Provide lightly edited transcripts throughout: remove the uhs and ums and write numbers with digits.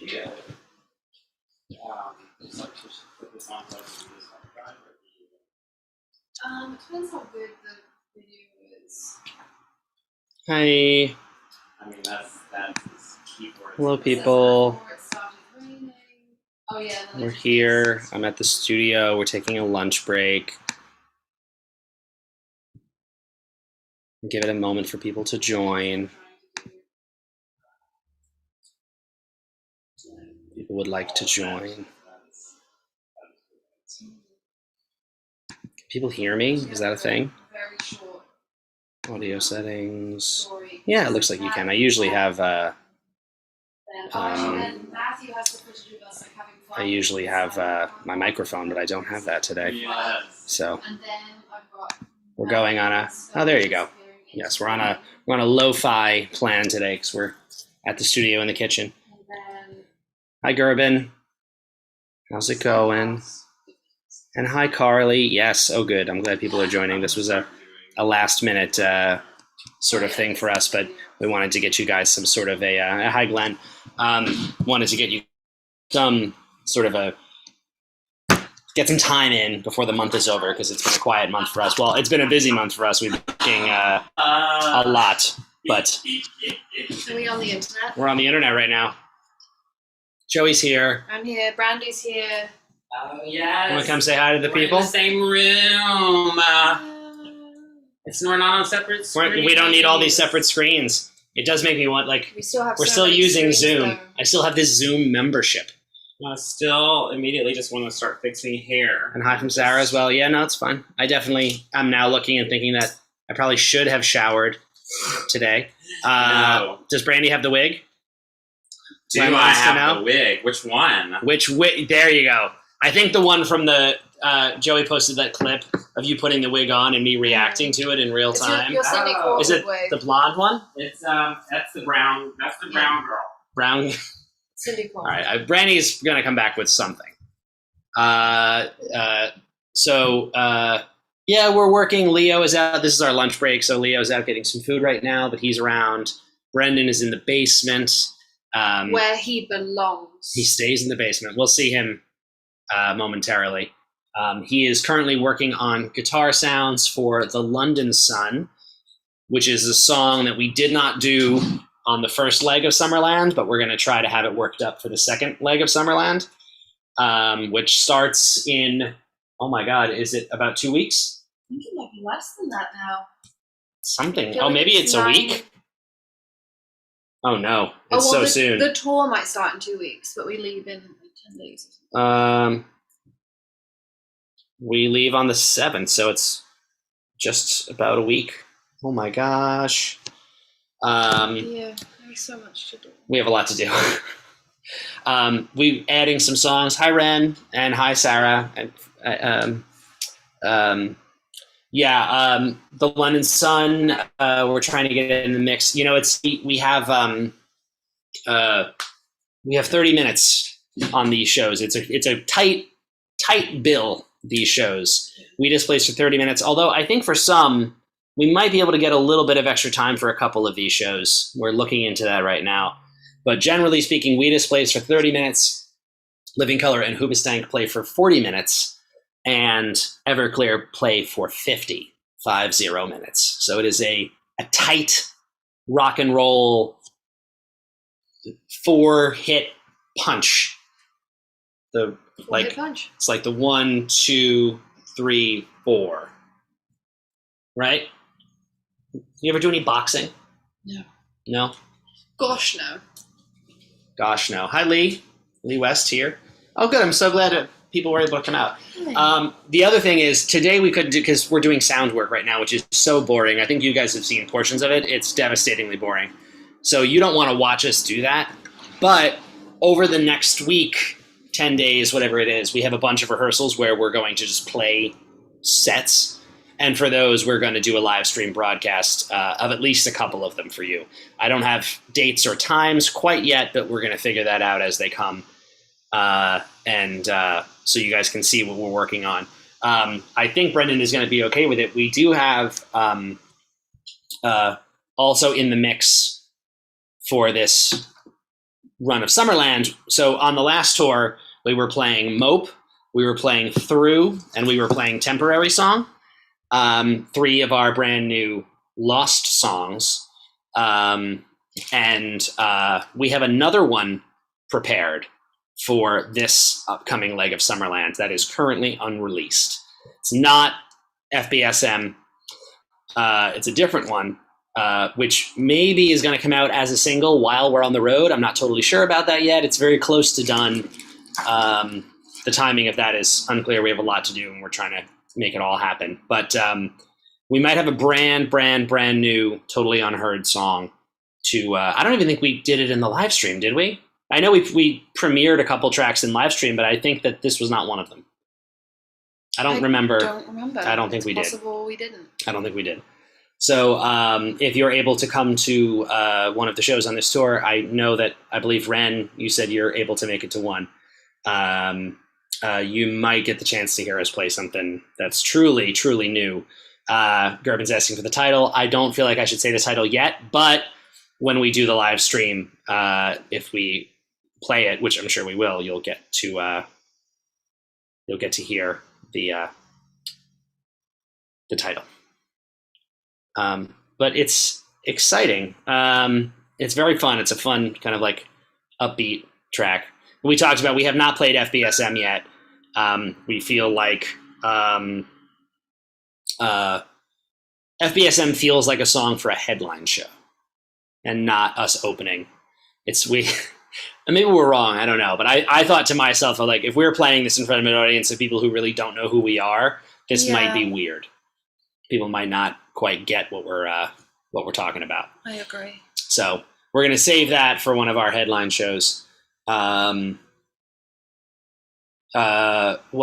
Yeah. It's like just put this on like this drive or Depends how good the video is. Hi. I mean that's keyboard. Hello, people. It started raining. Oh yeah. We're here. I'm at the studio. We're taking a lunch break. Give it a moment for people to join. People would like to join. Can people hear me? Is that a thing? Very short. Audio settings. Story. Yeah, it looks like you can. I usually have And Matthew has the footage of us like having fun. I usually have my microphone, but I don't have that today. Yes. So And then I've got we're going on a. Oh, there you go. Yes, we're on a lo-fi plan today because we're at the studio in the kitchen. And then Hi, Gerben. How's it going? And hi, Carly. Yes. Oh, good. I'm glad people are joining. This was a last-minute sort of thing for us, but we wanted to get you guys some sort of a hi, Glenn. Wanted to get you some sort of get some time in before the month is over because it's been a quiet month for us. Well, it's been a busy month for us. We've been working a lot, but are we on the internet? we're on the internet right now. Joey's here. I'm here. Brandy's here. Oh yes. Want to come say hi to the We're people? in the same room. We're not on separate screens. We don't need all these separate screens. It does make me want, like, We still have. we're so still many using screens, Zoom. though. I still have this Zoom membership. I still immediately just want to start fixing hair. And hi from Sarah as well. Yeah, no, it's fine. I'm now looking and thinking that I probably should have showered today. No. Does Brandy have the wig? Do Glenn I wants to have know? the wig? Which one? Which wig? There you go. I think the one from the Joey posted that clip of you putting the wig on and me reacting to it in real It's time. your Cindy Oh. Crawford Is it wig. the blonde one? It's that's the brown. That's the brown girl. Brown. Cindy All Crawford. right, Brandy's gonna come back with something. Yeah, we're working. Leo is out. This is our lunch break, so Leo's out getting some food right now, but he's around. Brendan is in the basement. Where he belongs. He stays in the basement. We'll see him momentarily. He is currently working on guitar sounds for The London Sun, which is a song that we did not do on the first leg of Summerland, but we're going to try to have it worked up for the second leg of Summerland, which starts in, oh my God, is it about 2 weeks? I think it might be less than that now. Something. I feel Oh, like maybe it's a 9 week? Oh no, it's so soon. The tour might start in 2 weeks, but we leave in like 10 days. Or something. We leave on the 7th, so it's just about a week. Oh my gosh. Yeah, there's so much to do. We have a lot to do. We adding some songs. Hi Ren and hi Sarah. The London Sun. We're trying to get it in the mix. You know, we have 30 minutes on these shows. It's a tight bill. These shows we displace for 30 minutes. Although I think for some we might be able to get a little bit of extra time for a couple of these shows. We're looking into that right now. But generally speaking, we displace for 30 minutes. Living Color and Hoobastank play for 40 minutes, and Everclear play for 50 minutes. So it is a tight rock and roll 4-hit punch. Hit punch. It's like the 1, 2, 3, 4. Right? You ever do any boxing? No. No? Gosh, no. Gosh, no. Hi, Lee. Lee West here. Oh, good. I'm so glad that people were able to come out. The other thing is, today we couldn't do, because we're doing sound work right now, which is so boring. I think you guys have seen portions of it. It's devastatingly boring. So you don't want to watch us do that. But over the next week, 10 days, whatever it is, we have a bunch of rehearsals where we're going to just play sets. And for those, we're going to do a live stream broadcast of at least a couple of them for you. I don't have dates or times quite yet, but we're going to figure that out as they come. So you guys can see what we're working on. I think Brendan is going to be okay with it. We do have also in the mix for this run of Summerland. So on the last tour, we were playing Mope, we were playing Through, and we were playing Temporary Song. 3 of our brand new Lost songs. And we have another one prepared for this upcoming leg of Summerland that is currently unreleased. It's not FBSM. It's a different one, which maybe is going to come out as a single while we're on the road. I'm not totally sure about that yet. It's very close to done. The timing of that is unclear. We have a lot to do, and we're trying to make it all happen. But we might have a brand new, totally unheard song to. I don't even think we did it in the live stream, did we? I know we premiered a couple tracks in live stream, but I think that this was not one of them. I don't remember. I don't think we did. Possible we didn't. I don't think we did. So if you're able to come to one of the shows on this tour, I know that I believe Ren, you said you're able to make it to one. You might get the chance to hear us play something that's truly, truly new. Gerben's asking for the title. I don't feel like I should say the title yet, but when we do the live stream, if we play it, which I'm sure we will, you'll get to hear the title. But it's exciting. It's very fun. It's a fun kind of like upbeat track. We talked about, we have not played FBSM yet. We feel like FBSM feels like a song for a headline show and not us opening. Maybe we're wrong, I don't know. But I thought to myself, like, if we're playing this in front of an audience of people who really don't know who we are, this might be weird. People might not quite get what we're talking about. I agree. So we're going to save that for one of our headline shows. What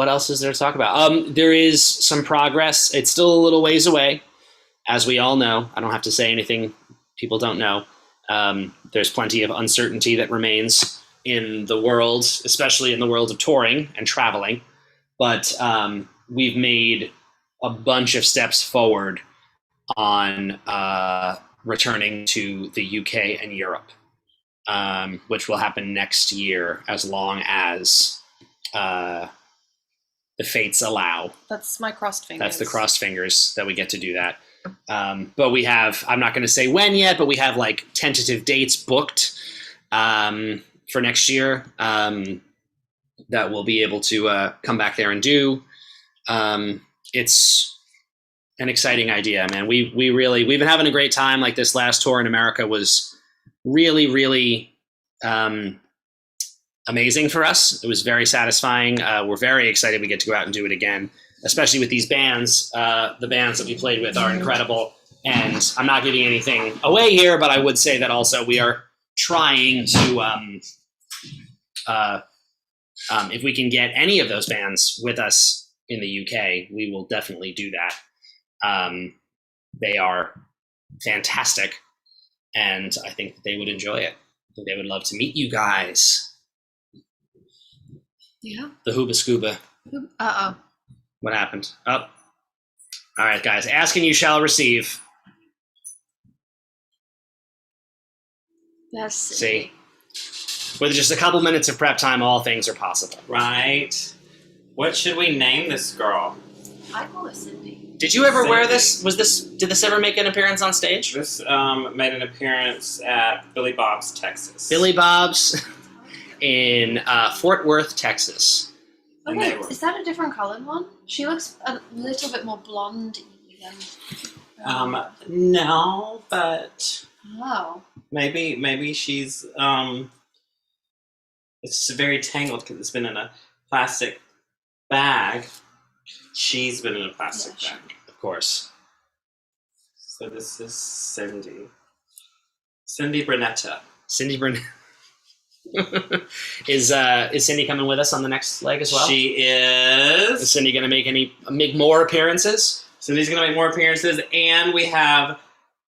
else is there to talk about? There is some progress. It's still a little ways away, as we all know. I don't have to say anything people don't know. There's plenty of uncertainty that remains in the world, especially in the world of touring and traveling. But we've made a bunch of steps forward on returning to the UK and Europe, which will happen next year as long as the fates allow. That's my crossed fingers. That's the crossed fingers that we get to do that. But we have, I'm not going to say when yet, but we have like tentative dates booked for next year that we'll be able to come back there and do. It's an exciting idea, man. We've been having a great time. Like, this last tour in America was really, really amazing for us. It was very satisfying. We're very excited we get to go out and do it again, especially with these bands. The bands that we played with are incredible. And I'm not giving anything away here, but I would say that also we are trying to, if we can get any of those bands with us in the UK, we will definitely do that. They are fantastic, and I think that they would enjoy it. I think they would love to meet you guys. Yeah. The Hooba Scooba. Uh-oh. What happened? Oh. All right, guys. Ask and you shall receive. Yes. See? With just a couple minutes of prep time, all things are possible. Right. What should we name this girl? I call it Cindy. Did you ever wear Cindy. this? Did this ever make an appearance on stage? This made an appearance at Billy Bob's, Texas. Billy Bob's in Fort Worth, Texas. And Okay, they were- is that a different colored one? She looks a little bit more blonde than. No, but Oh. maybe she's it's very tangled because it's been in a plastic bag. She's been in a plastic bag. Of course. So this is Cindy. Cindy Brunetta. Cindy Burnett. Is Cindy coming with us on the next leg as well? She Is is. Cindy going to make more appearances? Cindy's going to make more appearances, and we have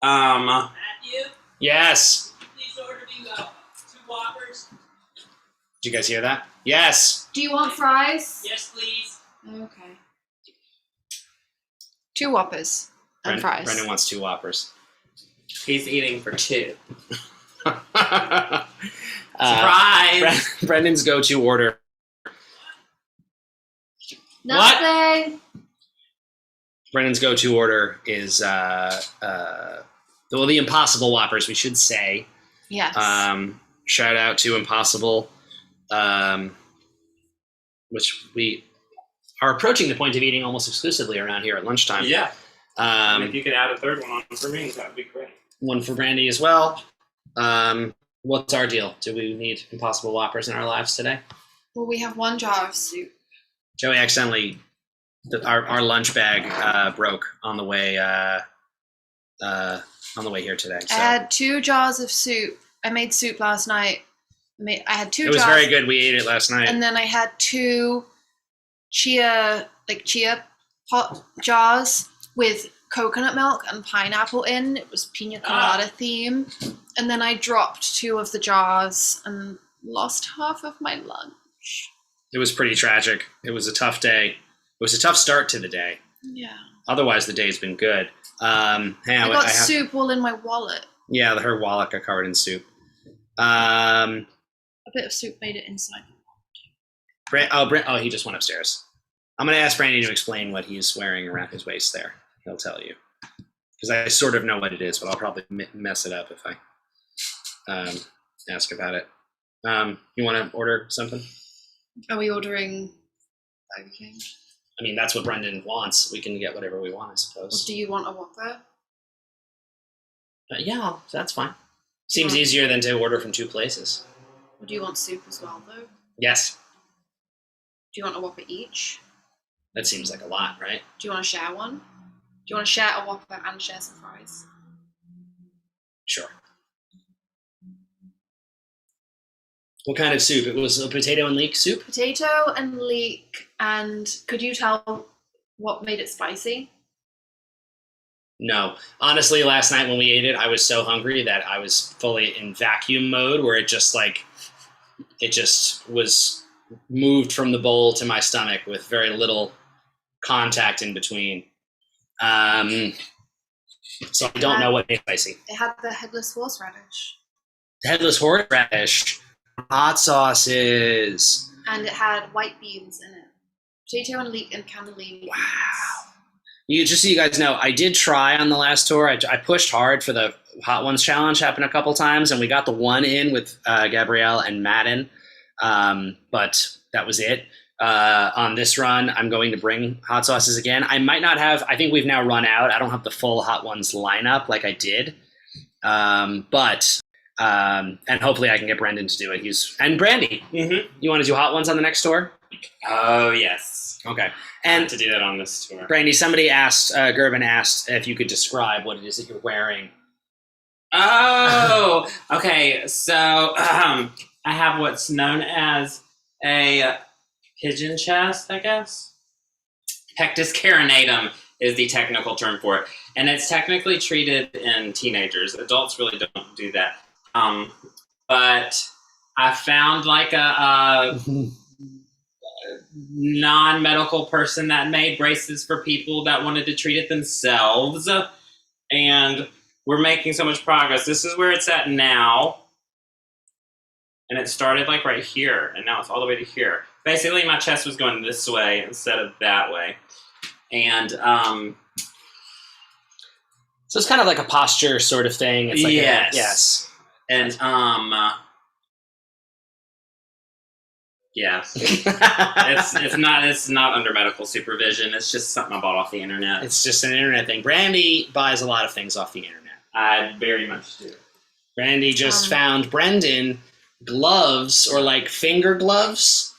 Matthew, Yes. please order me 2 Whoppers. Did you guys hear that? Yes. Do you want fries? Yes, please. Okay. 2 Whoppers and fries. Brendan wants 2 Whoppers. he's eating for 2. Surprise! Brendan's go-to order. Nothing. Brendan's go-to order is the Impossible Whoppers, we should say. Yes. Shout out to Impossible, which we are approaching the point of eating almost exclusively around here at lunchtime. Yeah. And if Um, you could add a third one on for me, that would be great. one for Brandy as well. What's our deal? Do we need Impossible Whoppers in our lives today? Well, we have one jar of soup. Joey accidentally, our lunch bag broke on the way here today. So I had 2 jars of soup. I made soup last night. I had 2 it was jars. very good. We ate it last night. And then I had 2 chia pot jars with coconut milk and pineapple in. It was pina colada theme. And then I dropped 2 of the jars and lost half of my lunch. It was pretty tragic. It was a tough day. It was a tough start to the day. Yeah. Otherwise, the day's been good. I got soup all in my wallet. Yeah, her wallet got covered in soup. A bit of soup made it inside. He just went upstairs. I'm going to ask Brandy to explain what he's wearing around his waist there. He'll tell you. Because I sort of know what it is, but I'll probably mess it up if I ask about it. You want to order something? Are we ordering Burger King? I mean, that's what Brendan wants. We can get whatever we want, I Or suppose. do you want a Whopper? Yeah, that's fine. Seems easier than to order from 2 places. Or do you want soup as well, though? Do Yes, you want a Whopper each? that seems like a lot, right? Do you want to share one? Do you want to share a Whopper and share some fries? Sure. What kind of soup? It was a potato and leek soup? Potato and leek, and could you tell what made it spicy? No. Honestly, last night when we ate it, I was so hungry that I was fully in vacuum mode where it just was moved from the bowl to my stomach with very little contact in between. So I don't know what made it spicy. It had the headless horseradish, Headless horseradish, hot sauces. and it had white beans in it. Potato and leek and cannellini. Wow. Just so you guys know, I did try on the last tour. I pushed hard for the Hot Ones challenge, happened a couple times, and we got the one in with Gabrielle and Madden, but that was it. On this run, I'm going to bring hot sauces again. I might not have, I think we've now run out. I don't have the full Hot Ones lineup like I did, but and hopefully I can get Brendan to do it. And Brandy, Mm-hmm. you want to do Hot Ones on the next tour? Oh, yes. Okay. And And to do that on this tour. Brandy, somebody asked, Gervin asked if you could describe what it is that you're wearing. Oh, okay. So I have what's known as a pigeon chest, I guess. Pectus carinatum is the technical term for it. And it's technically treated in teenagers. Adults really don't do that. But I found like a non-medical person that made braces for people that wanted to treat it themselves. And we're making so much progress. This is where it's at now. And it started like right here, and now it's all the way to here. Basically, my chest was going this way instead of that way. And So it's kind of like a posture sort of thing. It's like Yes. yes. and yeah. It's not under medical supervision. It's just something I bought off the internet. It's just an internet thing. Brandy buys a lot of things off the internet. I very much do. Brandy just found Brendan gloves or like finger gloves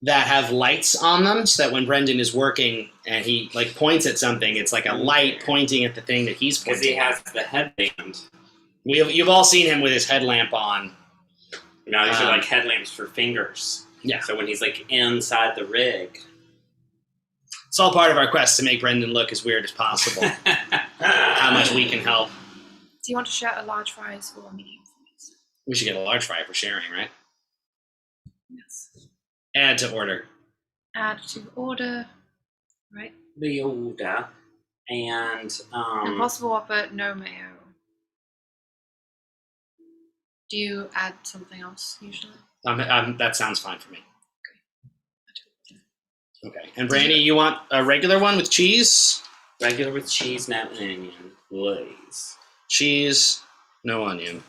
that have lights on them so that when Brendan is working and he like points at something, it's like a light pointing at the thing that he's Because pointing he has the headband. You've all seen him with his headlamp on. Now these are like headlamps for fingers. Yeah. So when he's like inside the rig. It's all part of our quest to make Brendan look as weird as possible. How much we can help. Do you want to share a large fries or a medium fries? We should get a large fry for sharing, right? Yes. Add to order. Add to order. Right. The order. And Impossible Whopper, no mayo. Do you add something else usually? That sounds fine for me. Okay. And Brandy, you want a regular one with cheese? Regular with cheese, no onion, please. Cheese, no onion.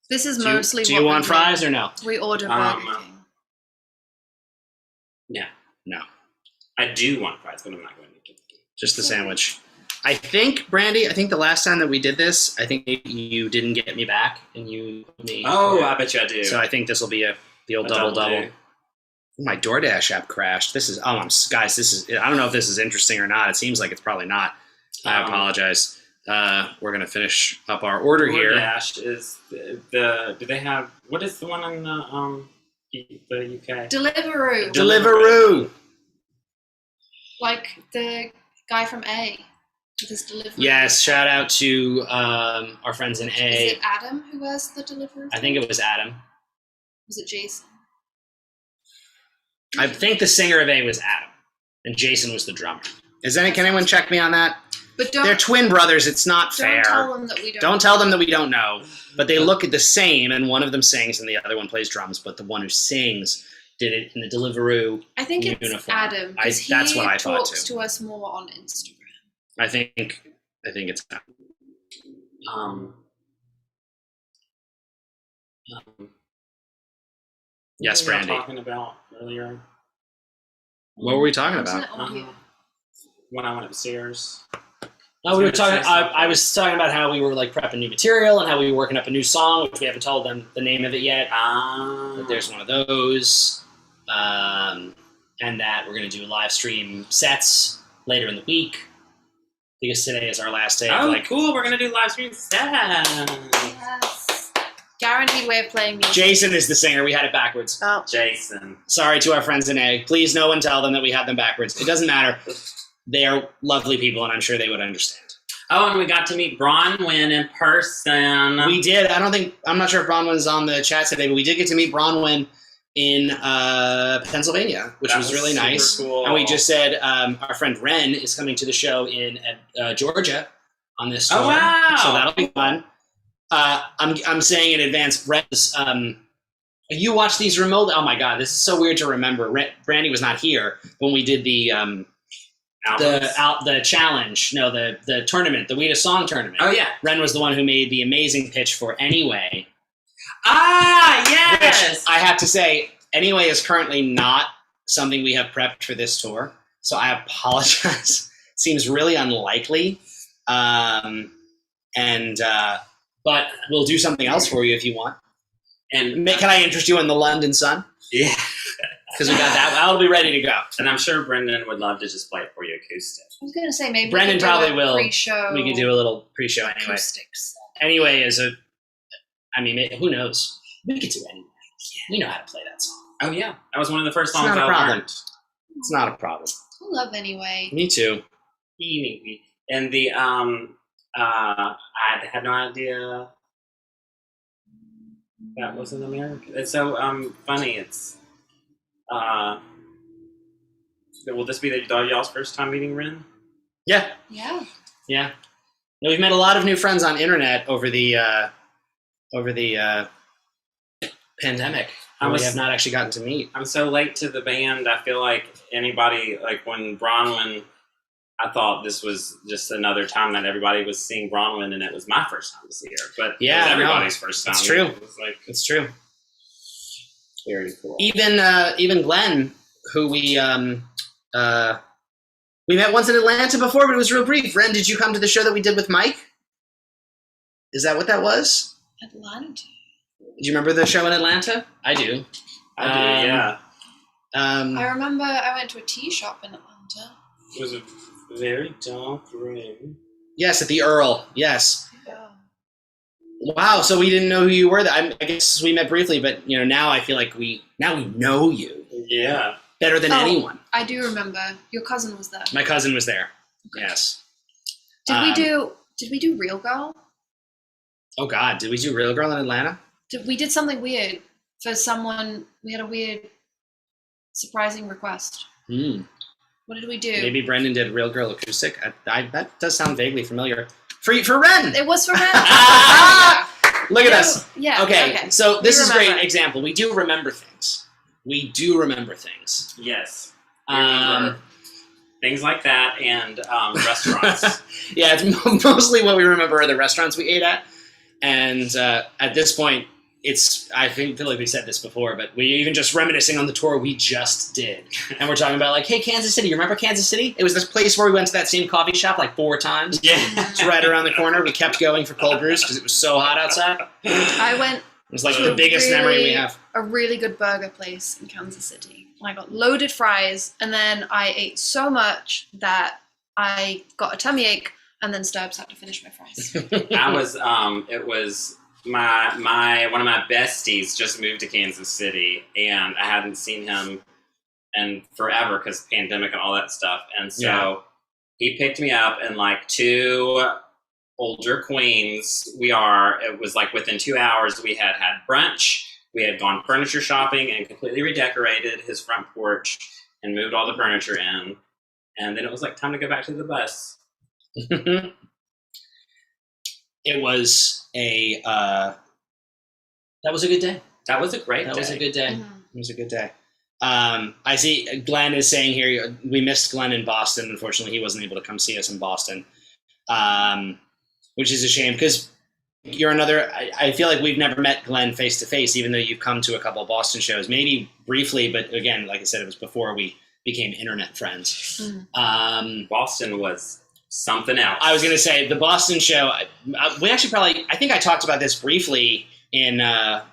This is Do mostly. you want fries or no? We order Um, Burger King. No. I do want fries, but I'm not going to get them. Just the sandwich. I think, Brandy, the last time that we did this, I think you didn't get me back and you put me. Oh, I bet you I do. So I think this will be the old A double. do. My DoorDash app crashed. Guys, I don't know if this is interesting or not. It seems like it's probably not. I apologize. We're gonna finish up our order here. DoorDash is do they have, what is the one in the UK? Deliveroo. Deliveroo. Like the guy from A. With his Deliveroo. Yes, shout out to our friends in Is A. it Adam who has the Deliveroo? I think it was Adam. Was it Jason? I think the singer of A was Adam, and Jason was the drummer. Can anyone check me on that? But They're twin brothers. It's not fair. don't tell them that we don't. Don't tell them that we don't know. But they look at the same, and one of them sings, and the other one plays drums. But the one who sings did it in the Deliveroo. I think it's uniform. Adam. 'Cause That's what I thought talks too. to us more on Instagram. I think it's Adam. Yes, what were we Brandy. talking about earlier What were we talking Wasn't about? it audio? when I went upstairs? No, we were talking. Say something. I was talking about how we were like prepping new material and how we were working up a new song, which we haven't told them the name of it yet. But there's one of those, and that we're going to do live stream sets later in the week because today is our last day. Oh, Of, cool! We're gonna do live stream sets. Yes. Guaranteed way of playing music. Jason is the singer. We had it backwards. Oh. Jason. Sorry to our friends in A. Please, no one tell them that we had them backwards. It doesn't matter. They are lovely people, and I'm sure they would understand. Oh, and we got to meet Bronwyn in person. We did. I'm not sure if Bronwyn's on the chat today, but we did get to meet Bronwyn in Pennsylvania, which That was was really super nice. cool. And we just said our friend Ren is coming to the show in Georgia on this tour. Oh, wow. So that'll be fun. I'm saying in advance, Ren's. You watch these remote. Oh my God, this is so weird to remember. Brandy was not here when we did the challenge. No, the tournament, the Weta Song tournament. Oh yeah. Ren was the one who made the amazing pitch for Anyway. Ah yes. Which I have to say, Anyway is currently not something we have prepped for this tour, so I apologize. Seems really unlikely, but we'll do something else for you if you want. And Can I interest you in the London Sun? yeah. Because we got that. I'll be ready to go. And I'm sure Brendan would love to just play it for you acoustic. I was gonna say maybe Brendan we could do probably a will. Pre-show. We could do a little pre-show anyway. acoustics. Anyway who knows? We could do Anyway. We know how to play that song. Oh yeah. That was one of the first It's songs not a I problem. learned. It's not a problem. I love Anyway. Me too. And the I had no idea that was in America. It's so funny. It's will this be y'all's first time meeting Ren? Yeah. Yeah. Yeah. No, we've met a lot of new friends on internet over the pandemic. We have not actually gotten to meet. I'm so late to the band. I feel like anybody, like when Bronwyn, I thought this was just another time that everybody was seeing Bronwyn, and it was my first time to see her. But Yeah, it was no, everybody's first time. it's true. It was like It's true. very cool. Even Glenn, who we met once in Atlanta before, but it was real brief. Ren, did you come to the show that we did with Mike? Is that what that was? Atlanta. Do you remember the show in Atlanta? I do. I do, yeah. I remember I went to a tea shop in Atlanta. It was a very dark room. Yes, at the Earl. Yes. Yeah. Wow. So we didn't know who you were. I guess we met briefly, but now I feel like we know you Yeah. better than Oh. anyone. I do remember. Your cousin was there. My cousin was there. Yes. Did we do Real Girl? Oh God, did we do Real Girl in Atlanta? We did something weird for someone. We had a weird, surprising request. What did we do? Maybe Brendan did Real Girl acoustic. That does sound vaguely familiar. For Ren. It was for Ren. Ah! Look at us. Yeah. Okay, so this We is a great remember. example. We do remember things. We do remember things. Yes. We remember things like that and restaurants. Yeah, it's mostly what we remember are the restaurants we ate at. And at this point, I feel like we said this before, but we even just reminiscing on the tour we just did. And we're talking about like, hey, Kansas City, you remember Kansas City? It was this place where we went to that same coffee shop like 4 times. Yeah. It's right around the corner. We kept going for cold brews because it was so hot outside. I went It was like to the biggest memory we have. a really good burger place in Kansas City. And I got loaded fries, and then I ate so much that I got a tummy ache, and then Stubbs had to finish my fries. I was it was my one of my besties just moved to Kansas City, and I hadn't seen him in forever because pandemic and all that stuff. And so he picked me up, and like 2 older queens, it was like within 2 hours we had brunch, we had gone furniture shopping and completely redecorated his front porch and moved all the furniture in, and then it was like time to go back to the bus. It was that was a good day. That was a great That day. was a good day. Mhm. It was a good day. I see Glenn is saying here, we missed Glenn in Boston. Unfortunately, he wasn't able to come see us in Boston, which is a shame because you're another. I feel like we've never met Glenn face to face, even though you've come to a couple of Boston shows, maybe briefly, but again, like I said, it was before we became internet friends. Boston was something else. I was going to say the Boston show. We actually probably. I think I talked about this briefly in on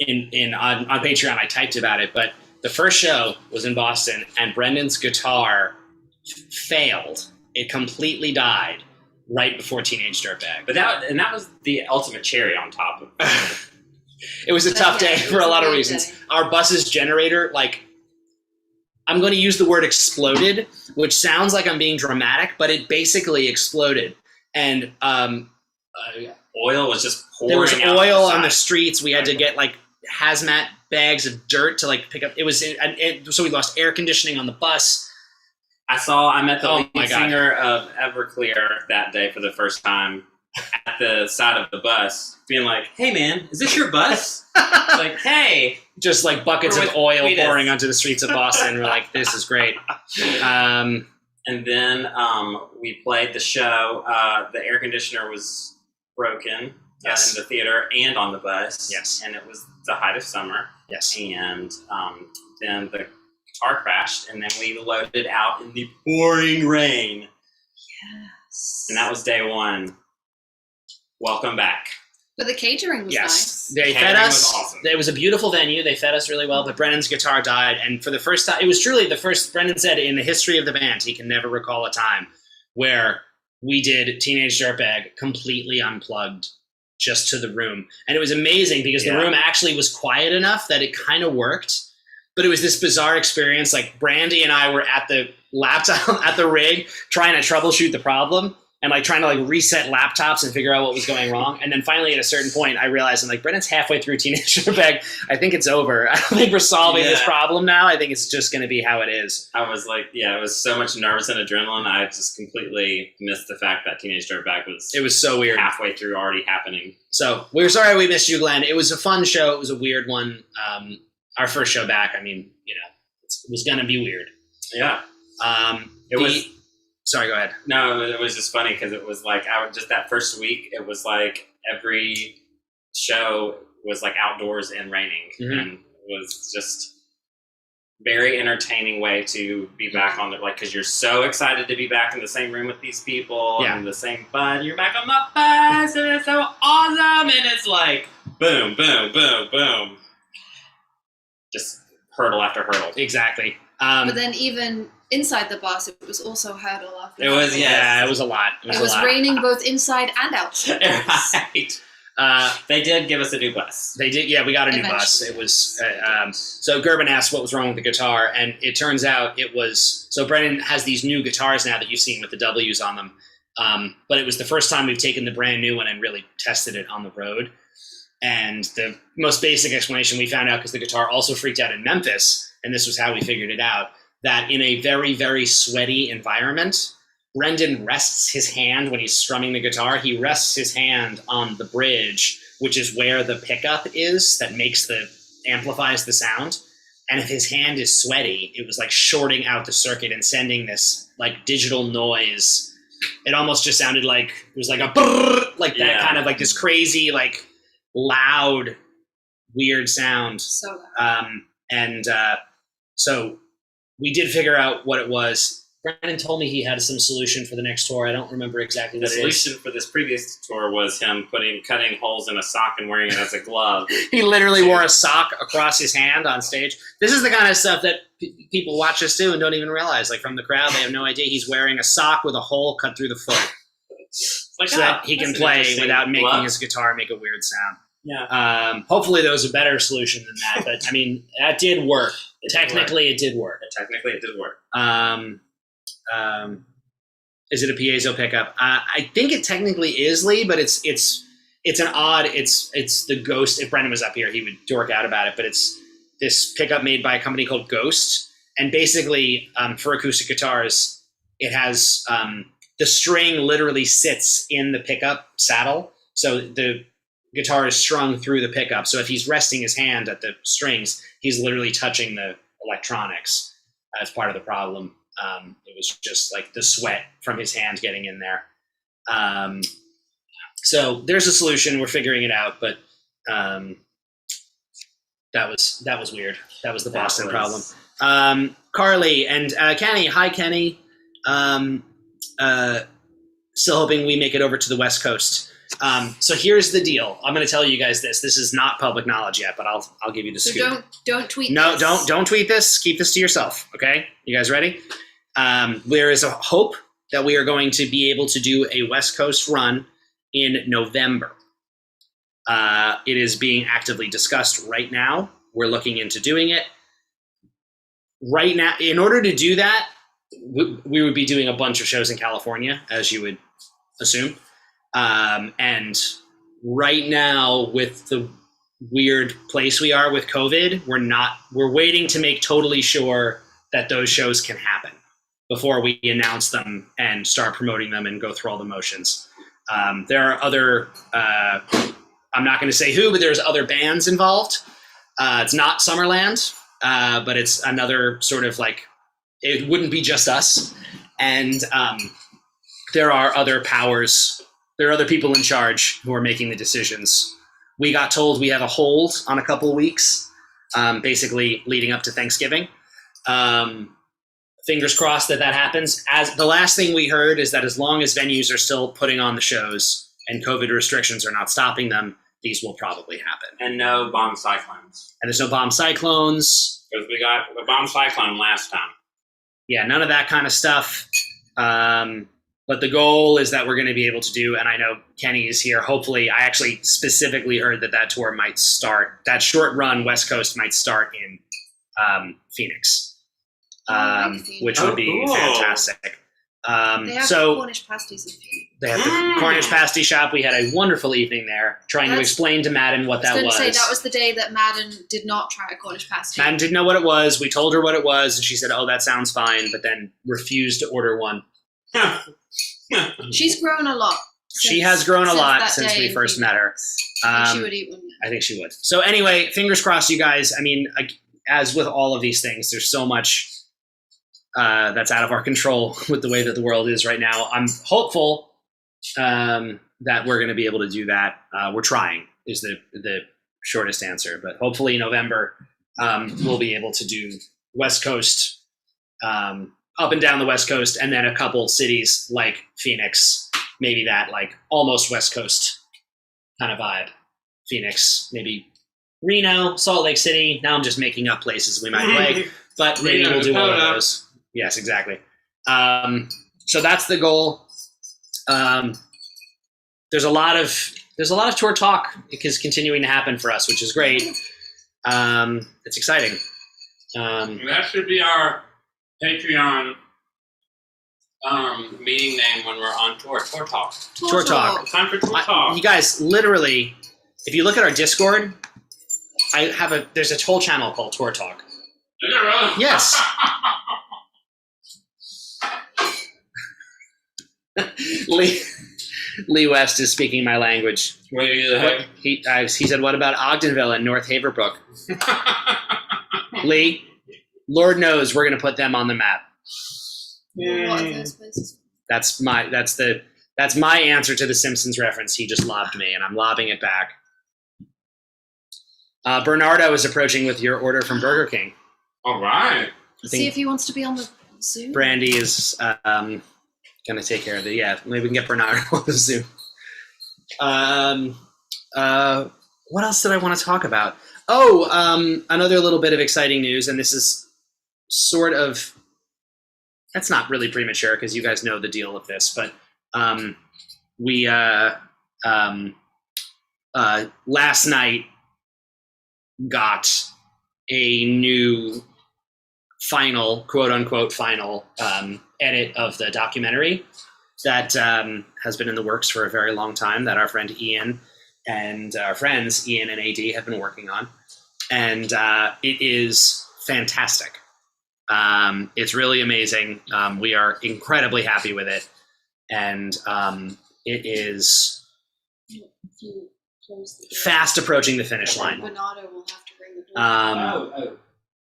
Patreon. I typed about it, but the first show was in Boston, and Brendan's guitar failed. It completely died right before Teenage Dirtbag. But that was the ultimate cherry on top of it. It was a But tough yeah, day it for was a a lot of weird reasons. day. Our bus's generator, like, I'm going to use the word exploded, which sounds like I'm being dramatic, but it basically exploded. And Oil was just pouring there was out oil the on the side. streets. We had to get like hazmat bags of dirt to like pick up. It was so we lost air conditioning on the bus. I met the Oh lead my God. singer of Everclear that day for the first time at the side of the bus, being like, "Hey man, is this your bus?" Like, "Hey." Just like buckets We're of with oil Cletus. pouring onto the streets of Boston. We're like, this is great. And then we played the show. The air conditioner was broken Yes. in the theater and on the bus. Yes. And it was the height of summer. Yes. And then the guitar crashed, and then we loaded out in the pouring rain. Yes. And that was day 1. Welcome back. But the catering was Yes. nice. They fed Catering us. was awesome. It was a beautiful venue. They fed us really well, but Brendan's guitar died. And for the first time, it was truly the first, Brendan said, in the history of the band, he can never recall a time where we did Teenage Dirtbag completely unplugged just to the room. And it was amazing because the Yeah. room actually was quiet enough that it kind of worked. But it was this bizarre experience. Like Brandy and I were at the laptop, at the rig, trying to troubleshoot the problem. And like trying to like reset laptops and figure out what was going wrong. And then finally at a certain point, I realized I'm like, Brendan's halfway through Teenage Dirtbag. I think it's over. I don't think we're solving this Yeah. problem now. I think it's just going to be how it is. I was like, it was so much nervous and adrenaline. I just completely missed the fact that Teenage Dirtbag was It was so weird. halfway through already happening. So we're sorry we missed you, Glenn. It was a fun show. It was a weird one. Our first show back, I mean, it was going to be weird. Yeah. It was- Sorry, go ahead. No, it was just funny because it was like just that first week. It was like every show was like outdoors and raining, Mhm. and it was just very entertaining way to be back on the because you're so excited to be back in the same room with these people Yeah. and the same bud. You're back on the bus, and it's so awesome, and it's like boom, boom, boom, boom, just hurdle after hurdle. Exactly. But then even inside the bus, it was also hurdle after It was, hurdle. yeah. It was a lot. It was, It was a lot. raining both inside and outside. the bus. Right. They did give us a new bus. They did, yeah. We got a new bus. Eventually. It was so Gerben asked what was wrong with the guitar, and it turns out it was so. Brendan has these new guitars now that you've seen with the W's on them, but it was the first time we've taken the brand new one and really tested it on the road. And the most basic explanation we found out, because the guitar also freaked out in Memphis, and this was how we figured it out, that in a very, very sweaty environment, Brendan rests his hand when he's strumming the guitar. He rests his hand on the bridge, which is where the pickup is that amplifies the sound. And if his hand is sweaty, it was like shorting out the circuit and sending this like digital noise. It almost just sounded like it was like a brrr, like that kind of like this crazy, like loud, weird sound. So loud. So we did figure out what it was. Brandon told me he had some solution for the next tour. I don't remember exactly The what it is. solution for this previous tour was him cutting holes in a sock and wearing it as a glove. He literally wore a sock across his hand on stage. This is the kind of stuff that people watch us do and don't even realize. Like from the crowd, they have no idea he's wearing a sock with a hole cut through the foot, Like, so that he can that's an play interesting without making glove. his guitar make a weird sound. Yeah. Hopefully, there was a better solution than that. But I mean, that did work. Technically, it did work. Technically, it did work. Is it a piezo pickup? I think it technically is, Lee, but it's an odd. It's the Ghost. If Brendan was up here, he would dork out about it. But it's this pickup made by a company called Ghost, and basically for acoustic guitars, it has the string literally sits in the pickup saddle, so the guitar is strung through the pickup. So if he's resting his hand at the strings, he's literally touching the electronics. That's part of the problem. It was just like the sweat from his hand getting in there. So there's a solution. We're figuring it out, but that was weird. That was the Boston problem. Carly and Kenny. Hi, Kenny. Still hoping we make it over to the West Coast. So here's the deal. I'm going to tell you guys this. This is not public knowledge yet, but I'll give you the scoop. So don't tweet. No, this. don't tweet this. Keep this to yourself. Okay, you guys ready? There is a hope that we are going to be able to do a West Coast run in November. It is being actively discussed right now. We're looking into doing it right now. In order to do that, we would be doing a bunch of shows in California, as you would assume. And right now, with the weird place we are with COVID, we're waiting to make totally sure that those shows can happen before we announce them and start promoting them and go through all the motions. There are other, I'm not going to say who, but there's other bands involved. It's not Summerland, but it's another sort of like, it wouldn't be just us. And there are other powers. There are other people in charge who are making the decisions. We got told we have a hold on a couple of weeks, basically leading up to Thanksgiving. Fingers crossed that happens. As the last thing we heard is that as long as venues are still putting on the shows and COVID restrictions are not stopping them, these will probably happen. And no bomb cyclones. And there's no bomb cyclones. Because we got a bomb cyclone last time. Yeah, none of that kind of stuff. But the goal is that we're going to be able to do, and I know Kenny is here. Hopefully, I actually specifically heard that tour might start, that short run West Coast might start in Phoenix, which would be cool. fantastic. They have Cornish pasties in Phoenix. They have the Cornish Pasty Shop. We had a wonderful evening there trying to explain to Madden what that was. I was going to say, that was the day that Madden did not try a Cornish pasty. Madden didn't know what it was. We told her what it was, and she said, oh, that sounds fine, but then refused to order one. She's grown a lot. She has grown a lot since day we in first Phoenix. met her. I think she would eat one. I think she would. So anyway, fingers crossed, you guys. I mean, as with all of these things, there's so much that's out of our control with the way that the world is right now. I'm hopeful that we're going to be able to do that. We're trying is the shortest answer, but hopefully in November we'll be able to do West Coast, up and down the West Coast, and then a couple cities like Phoenix, maybe that like almost West Coast kind of vibe. Phoenix, maybe Reno, Salt Lake City. Now I'm just making up places we might play, but maybe Reno, we'll do one of Dakota. those. Yes, exactly. So that's the goal. There's a lot of tour talk is continuing to happen for us, which is great. It's exciting. That should be our Patreon meeting name when we're on tour. Tour Talk. Tour Talk. It's time for Tour Talk. You guys, literally, if you look at our Discord, there's a whole channel called Tour Talk. Is it really? Yes. Lee West is speaking my language. What do you What, he said, "What about Ogdenville and North Haverbrook?" Lee, Lord knows we're going to put them on the map. What are those places? That's my answer to the Simpsons reference. He just lobbed me, and I'm lobbing it back. Bernardo is approaching with your order from Burger King. All right. See if he wants to be on the Zoom. Brandy is going to take care of it. Yeah, maybe we can get Bernardo on the Zoom. What else did I want to talk about? Oh, another little bit of exciting news, and this is sort of, that's not really premature because you guys know the deal with this, but we last night got a new final, quote unquote, final edit of the documentary that has been in the works for a very long time that our friend Ian and our friends Ian and AD have been working on. And it is fantastic. It's really amazing. We are incredibly happy with it. And it is fast approaching the finish line. Bernardo will have to bring the door.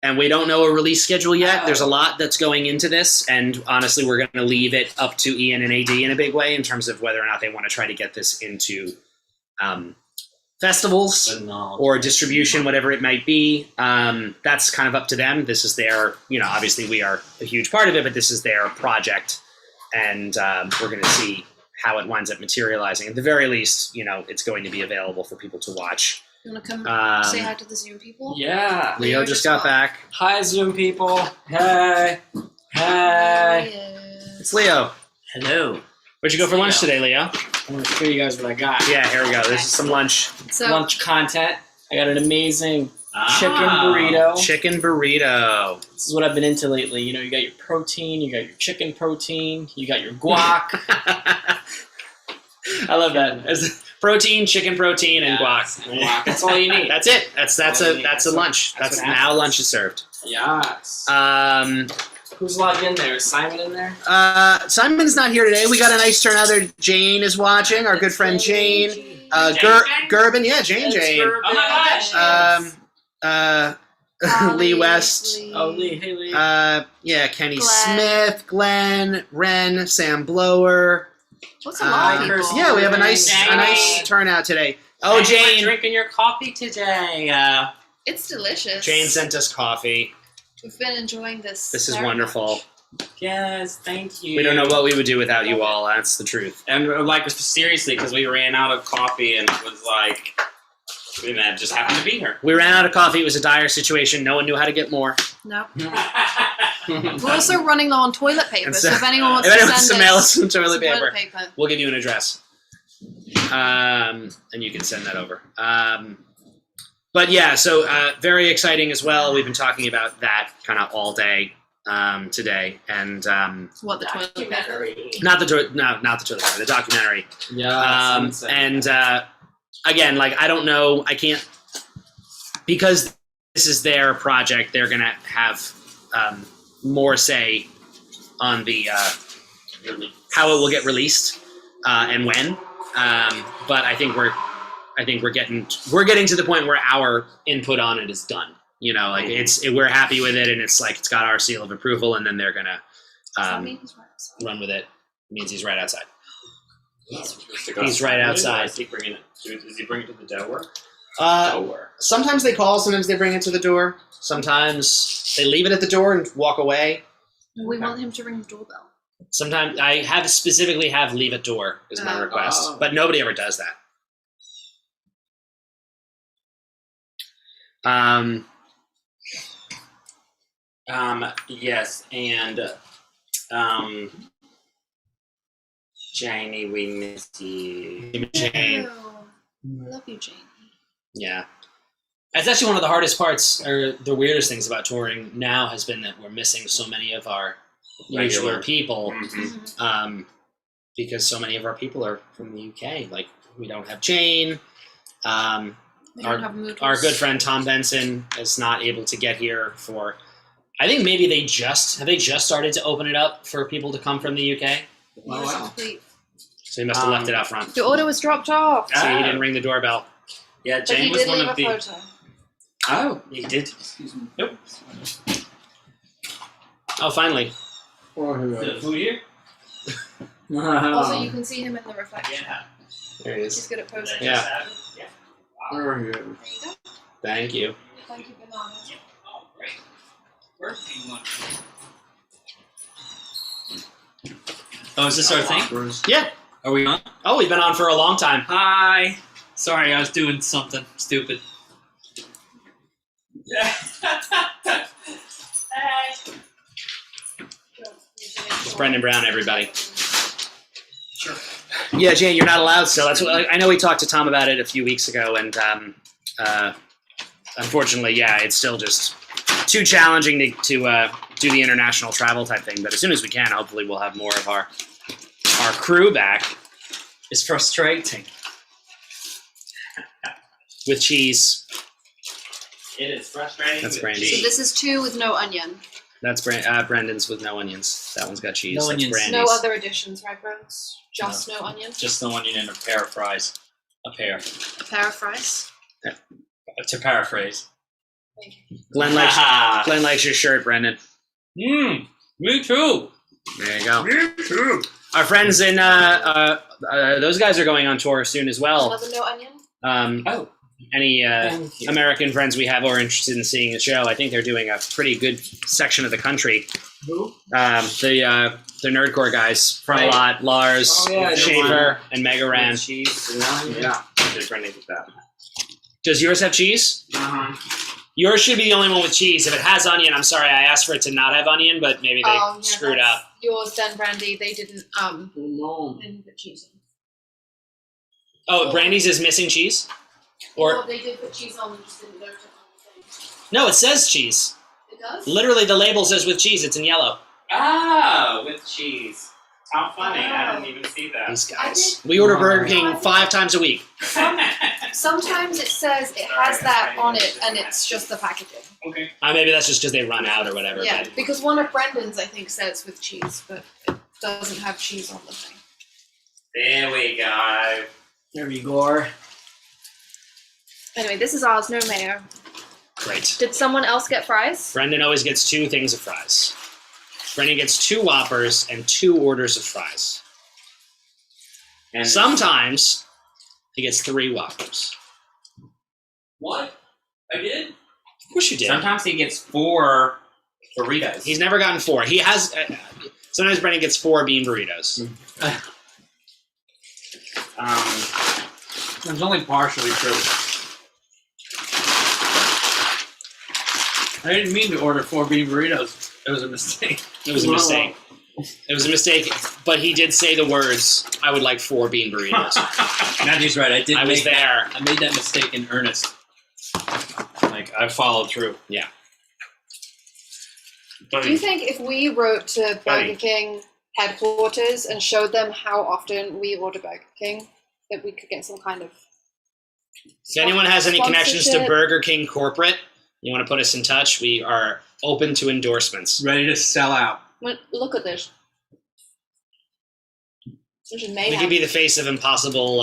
And we don't know a release schedule yet. There's a lot that's going into this, and honestly, we're going to leave it up to Ian and AD in a big way in terms of whether or not they want to try to get this into festivals or distribution, whatever it might be. That's kind of up to them. This is their, obviously we are a huge part of it, but this is their project, and we're going to see how it winds up materializing. At the very least, it's going to be available for people to watch. You want to come say hi to the Zoom people? Yeah. Leo just got back. Hi, Zoom people. Hey. Hey. It's Leo. Hello. Where'd you go for lunch today, Leo? I'm going to show you guys what I got. Yeah, here we go. This is some lunch. So Lunch content. I got an amazing chicken burrito. Chicken burrito. This is what I've been into lately. You got your protein, you got your chicken protein, you got your guac. I love that. As protein, chicken protein, and guac. That's all you need. That's it. That's a lunch. That's That's what now happens. lunch is served. Yes. Um, Who's logged in there? Is Simon in there? Simon's not here today. We got a nice turnout there. Jane is watching. Our good friend Jane. Gerben. Yeah, Jane. Oh my gosh. Lee West. Oh, Lee. Hey, Lee. Yeah, Kenny Glenn. Smith, Glenn, Ren, Sam Blower. what's a lot of people? Yeah, we have a nice turnout today. Oh, Jane. Drinking your coffee today. It's delicious. Jane sent us coffee. We've been enjoying this. This is very wonderful. much. Yes, thank you. We don't know what we would do without you all. That's the truth. And seriously, because we ran out of coffee and it was like, we just happened to be here. We ran out of coffee. It was a dire situation. No one knew how to get more. No. We're also running low on toilet paper, And so so- if anyone wants If anyone to wants send to mail us us some toilet some paper, paper. we'll give you an address. And you can send that over. But yeah, so very exciting as well. We've been talking about that kind of all day today, and What, the toilet paper? not the toilet paper, the documentary. Yeah. And again, like, I don't know, I can't, because this is their project, they're gonna have more say on the how it will get released and when. But I think we're getting to the point where our input on it is done. We're happy with it, and it's like it's got our seal of approval, and then they're gonna Does that mean he's right outside? run with it. It means he's right outside. He's He's right outside. Is he bringing it to the door? Sometimes they call, sometimes they bring it to the door. Sometimes they leave it at the door and walk away. We want him to ring the doorbell. Sometimes I specifically have leave at door is my request, Oh. but nobody ever does that. Yes, and Janie, we miss you. Jane. I love you, Jane. Yeah. It's actually one of the hardest parts, or the weirdest things about touring now has been that we're missing so many of our usual Regular. people, Mhm. because so many of our people are from the UK. Like, we don't have Jane. We don't have Moodles. Our good friend Tom Benson is not able to get here for. I think maybe they just started to open it up for people to come from the UK. He was a complete So he must have left it out front. The order was dropped off. So he didn't ring the doorbell. Yeah, But he Jane was did one leave of a the. photo. Oh, he did. Nope. Oh, finally. Who here? Also, you can see him in the reflection. Yeah. There he He's is. good at posing. Yeah. There you go. Thank you. Thank you, banana. Oh, great. Where's the one? Oh, is this our thing? Yeah. Are we on? Oh, we've been on for a long time. Hi. Sorry, I was doing something stupid. It's Brendan Brown, everybody. Sure. Yeah, Jane, you're not allowed still. That's what I know. We talked to Tom about it a few weeks ago, and unfortunately, yeah, it's still just too challenging to do the international travel type thing. But as soon as we can, hopefully, we'll have more of our crew back It's frustrating. with cheese. It is frustrating. That's with Brandy. cheese. So this is 2 with no onion. That's Brendan's with no onions. That one's got cheese. No That's onions. Brandy's. No other additions, right, Brent? Just no onion. Just the onion and a pair of fries. A pair. A pair of fries. To paraphrase. Thank you. Glenn likes your shirt, Brendan. Me too. There you go. Me too. Our friends in those guys are going on tour soon as well. Another no onion? Oh. Any Thank you. American friends we have who are interested in seeing the show, I think they're doing a pretty good section of the country. Who? The Nerdcore guys, Front Right. Lot, Lars, Oh, yeah, Schaefer, and Mega With Ran. cheese and onion. Yeah. Did Brendan get that? Does yours have cheese? Yours should be the only one with cheese. If it has onion, I'm sorry, I asked for it to not have onion, but maybe they screwed that's up. Yours then, Brandy. They didn't No. they didn't put cheese in. Oh, Brandy's is missing cheese? Or they did put cheese on, we just didn't note it on the thing. no, it says cheese. It does? Literally, the label says with cheese. It's in yellow. Ah, with cheese. How funny! I didn't even see that. These I guys. We order Burger King 5 times a week. Sometimes it says it has that on it and it's just the packaging. Okay. Maybe that's just because they run out or whatever. Yeah, But because one of Brendan's I think says with cheese, but it doesn't have cheese on the thing. There we go. There you go. Anyway, this is ours, no mayo. great. Did someone else get fries? Brendan always gets 2 things of fries. Brendan gets 2 Whoppers and 2 orders of fries. And Sometimes he gets 3 Whoppers. What? I did? Of course you did. sometimes he gets 4 burritos. He's never gotten 4. He has. Sometimes Brendan gets 4 bean burritos. It's only partially true. I didn't mean to order 4 bean burritos. It was a mistake. It was a mistake. It was a mistake, but he did say the words, I would like 4 bean burritos. Matthew's right. I did. I was make that- there. I made that mistake in earnest. Like I followed through. Do you think if we wrote to Burger King headquarters and showed them how often we order Burger King, that we could get some kind of If anyone has any connections to sponsorship? Burger King corporate, you want to put us in touch, we are open to endorsements. Ready to sell out. Look at this. This is We mayhem. could be the face of Impossible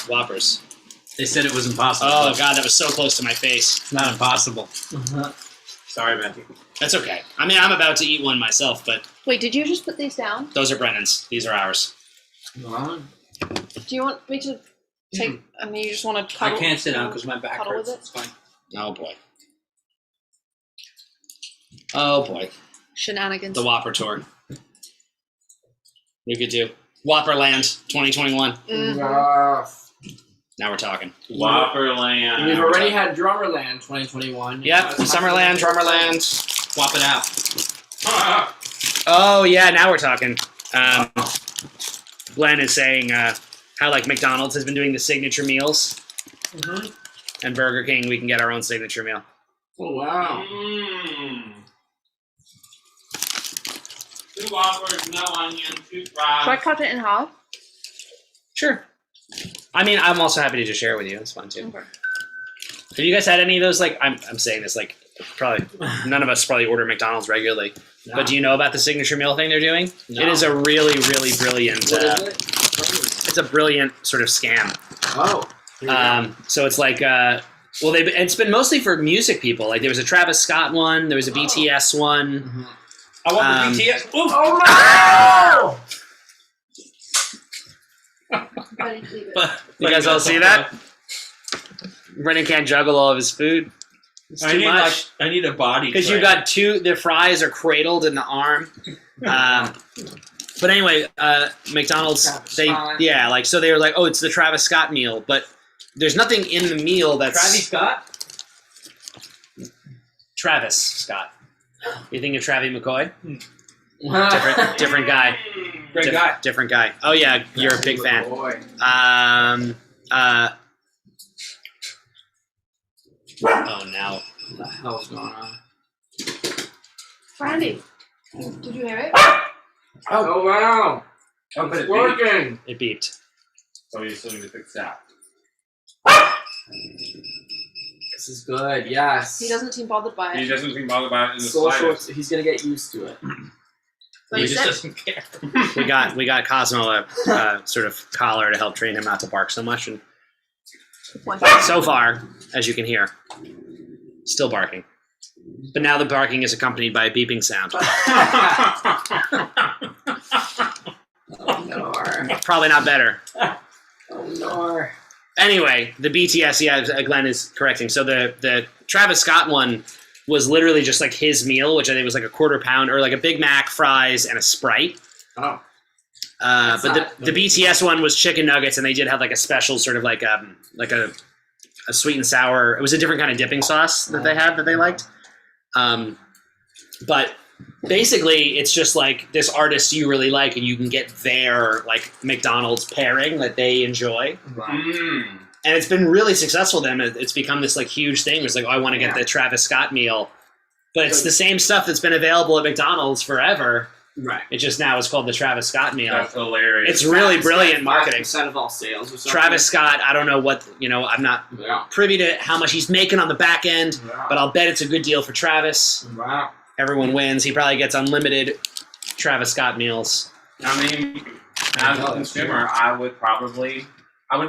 Whoppers. They said it was impossible. Oh, God, that was so close to my face. It's not impossible. Sorry, Matthew. That's okay. I mean, I'm about to eat one myself, but Wait, did you just put these down? those are Brennan's. These are ours. Do you want me to take? I mean, you just want to I cuddle? can't sit down because my back Cuddle with hurts. it? It's fine. Oh, boy. Oh, boy. Shenanigans. The Whopper Tour. We could do Whopperland 2021. Mhm. Now we're talking. Whopperland. We've already had Drummerland 2021. Yep, Summerland, Drummerland. Swap it out. Oh, yeah, now we're talking. Glenn is saying how, like, McDonald's has been doing the signature meals. Mm-hmm. And Burger King, we can get our own signature meal. Oh, wow. Mm. 2 Whoppers, no onion, 2 Should I fries. cut it in half? Sure. I mean, I'm also happy to just share with you. It's fun, too. Okay. Have you guys had any of those? Like, I'm saying this, like, probably none of us probably order McDonald's regularly. But do you know about the signature meal thing they're doing? No. It is a really, really brilliant. What is it? it's a brilliant sort of scam. Oh. Here we go. So it's like, it's been mostly for music people. Like there was a Travis Scott one, there was a BTS one. I want the BTS. Ooh. Oh Buddy, leave it. You guys all see that? Brendan can't juggle all of his food. It's I too need much. I need a body. Because you got the fries are cradled in the arm. But anyway, McDonald's, Travis Scott. so they were like, oh, it's the Travis Scott meal, but there's nothing in the meal that's Travis Scott. Travis Scott. You think of Travie McCoy? God. Different guy. Great guy. Different guy. Oh yeah, you're a big fan. Boy. Oh, now. What the hell's going on? Brandy, did you hear it? Oh wow. Oh, but It's working. It beeped. So you still need to fix that. This is good. Yes. He doesn't seem bothered by He it. doesn't seem bothered about it in the Social. slightest. He's gonna get used to it. But He he just said, doesn't care. We got Cosmo a sort of collar to help train him not to bark so much, and so far, as you can hear, still barking. But now the barking is accompanied by a beeping sound. Oh no. Probably not better. Oh no. Anyway, the BTS, Glenn is correcting. So the Travis Scott one was literally just like his meal, which I think was like a quarter pound or like a Big Mac, fries, and a Sprite. Oh. But not the BTS one was chicken nuggets, and they did have like a special sort of like a sweet and sour. It was a different kind of dipping sauce that they had that they liked. But basically, it's just like this artist you really like, and you can get their like McDonald's pairing that they enjoy. Mm. And it's been really successful to them. It's become this like huge thing. It's like, oh, I want to get the Travis Scott meal. But it's the same stuff that's been available at McDonald's forever. Right. It just now is called the Travis Scott meal. That's hilarious. It's really brilliant marketing. 5% of all sales or something. Travis Scott, I don't know what, I'm not Yeah. privy to how much he's making on the back end, but I'll bet it's a good deal for Travis. Wow. Everyone wins. He probably gets unlimited Travis Scott meals. I mean, as a consumer, I would